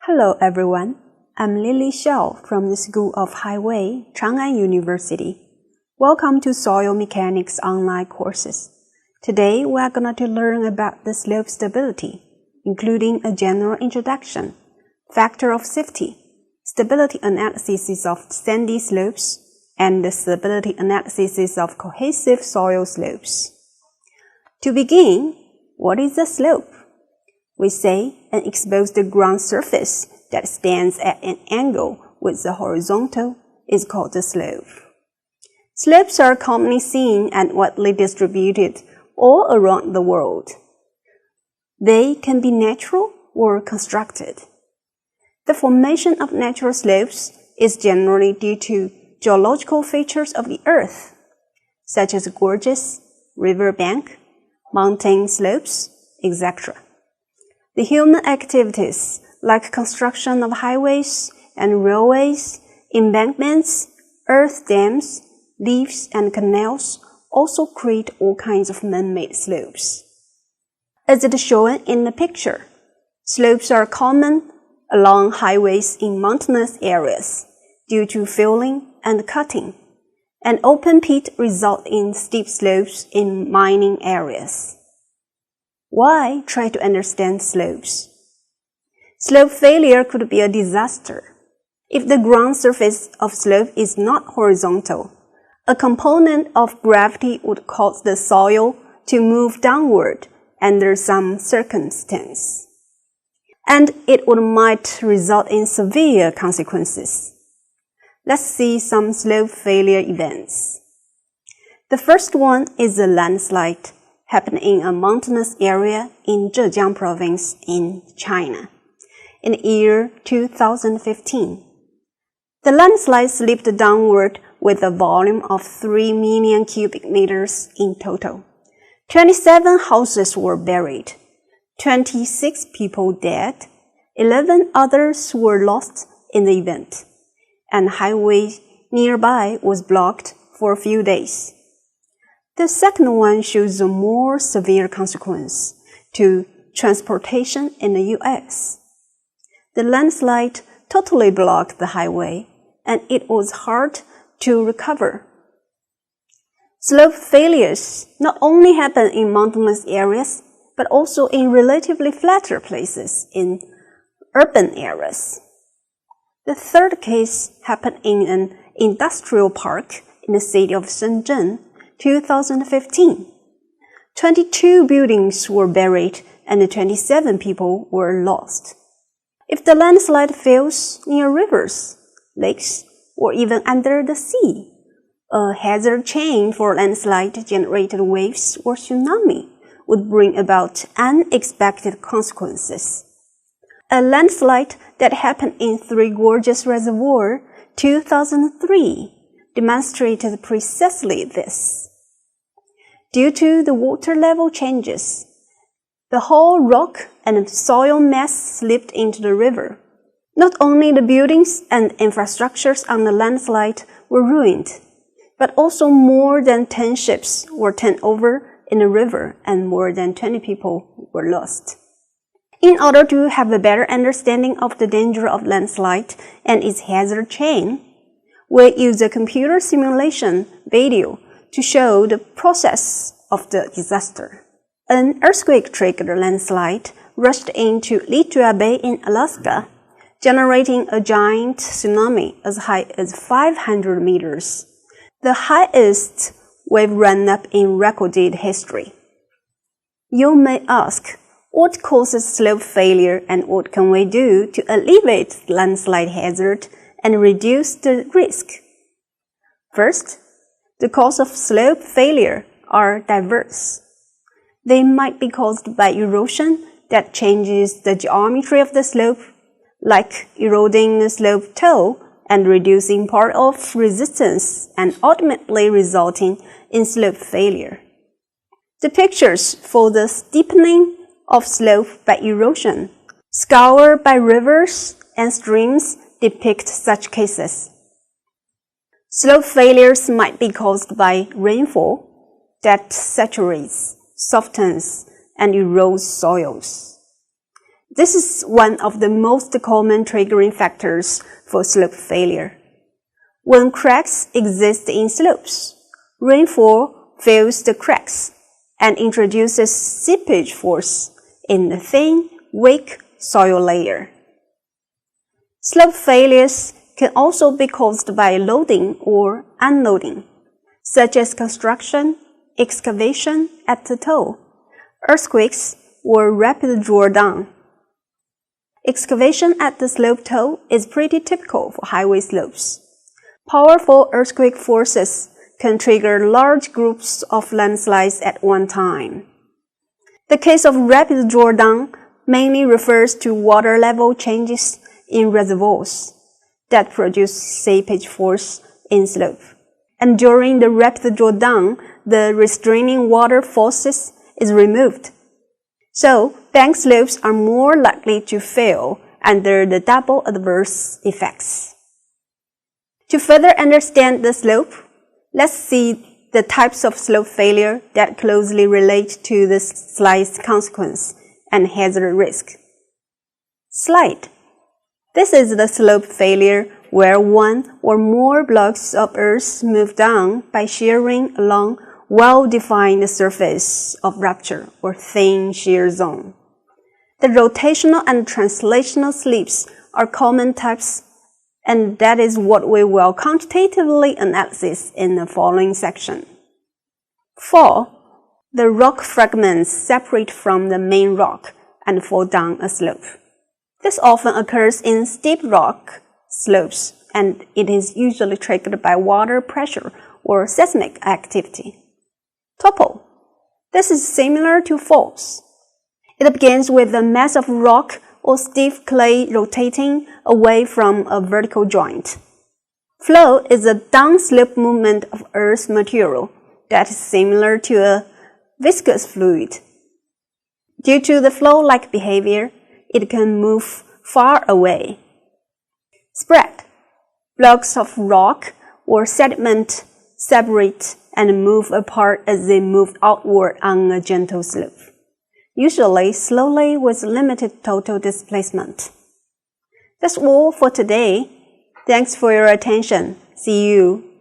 Hello everyone, I'm Lily Xiao from the School of Highway, Chang'an University. Welcome to Soil Mechanics online courses. Today we are going to learn about the slope stability, including a general introduction, factor of safety, stability analysis of sandy slopes, and the stability analysis of cohesive soil slopes. To begin, what is a slope? We say an exposed ground surface that stands at an angle with the horizontal is called a slope. Slopes are commonly seen and widely distributed all around the world. They can be natural or constructed. The formation of natural slopes is generally due to geological features of the earth, such as gorges, riverbank, mountain slopes, etc. The human activities like construction of highways and railways, embankments, earth dams, levees, and canals also create all kinds of man-made slopes. As it is shown in the picture, slopes are common along highways in mountainous areas due to filling and cutting, and open pit result in steep slopes in mining areas. Why try to understand slopes? Slope failure could be a disaster. If the ground surface of slope is not horizontal, a component of gravity would cause the soil to move downward under some circumstance, and it might result in severe consequences. Let's see some slope failure events. The first one is a landslide happened in a mountainous area in Zhejiang province in China in the year 2015. The landslide slipped downward with a volume of 3 million cubic meters in total. 27 houses were buried, 26 people dead, 11 others were lost in the event, and highway nearby was blocked for a few days. The second one shows a more severe consequence to transportation in the U.S. The landslide totally blocked the highway, and it was hard to recover. Slope failures not only happen in mountainous areas, but also in relatively flatter places in urban areas. The third case happened in an industrial park in the city of Shenzhen, 2015. 22 buildings were buried and 27 people were lost. If the landslide fails near rivers, lakes, or even under the sea, a hazard chain for landslide-generated waves or tsunami would bring about unexpected consequences. A landslide that happened in Three Gorges Reservoir, 2003, demonstrated precisely this. Due to the water level changes, the whole rock and soil mass slipped into the river. Not only the buildings and infrastructures on the landslide were ruined, but also more than 10 ships were turned over in the river and more than 20 people were lost. In order to have a better understanding of the danger of landslide and its hazard chain, we use a computer simulation video to show the process of the disaster. An earthquake-triggered landslide rushed into Lituya Bay in Alaska, generating a giant tsunami as high as 500 meters, the highest wave run-up in recorded history. You may ask, what causes slope failure and what can we do to alleviate the landslide hazard and reduce the risk? First, the causes of slope failure are diverse. They might be caused by erosion that changes the geometry of the slope, like eroding the slope toe and reducing part of resistance and ultimately resulting in slope failure. The pictures for the steepening of slope by erosion, scoured by rivers and streams depict such cases. Slope failures might be caused by rainfall that saturates, softens, and erodes soils. This is one of the most common triggering factors for slope failure. When cracks exist in slopes, rainfall fills the cracks and introduces seepage force in the thin, weak soil layer. Slope failures can also be caused by loading or unloading, such as construction, excavation at the toe, earthquakes, or rapid drawdown. Excavation at the slope toe is pretty typical for highway slopes. Powerful earthquake forces can trigger large groups of landslides at one time. The case of rapid drawdown mainly refers to water level changes in reservoirs that produce seepage force in slope. And during the rapid drawdown, the restraining water forces is removed. So, bank slopes are more likely to fail under the double adverse effects. To further understand the slope, let's see the types of slope failure that closely relate to the slide's consequence and hazard risk. Slide. This is the slope failure where one or more blocks of earth move down by shearing along well-defined surface of rupture or thin shear zone. The rotational and translational slips are common types, and that is what we will quantitatively analyze in the following section. 4. The rock fragments separate from the main rock and fall down a slope. This often occurs in steep rock slopes, and it is usually triggered by water pressure or seismic activity. Topple. This is similar to faults. It begins with a mass of rock or stiff clay rotating away from a vertical joint. Flow is a downslope movement of earth material that is similar to a viscous fluid. Due to the flow-like behavior, it can move far away. Spread. Blocks of rock or sediment separate and move apart as they move outward on a gentle slope, usually slowly with limited total displacement. That's all for today. Thanks for your attention. See you.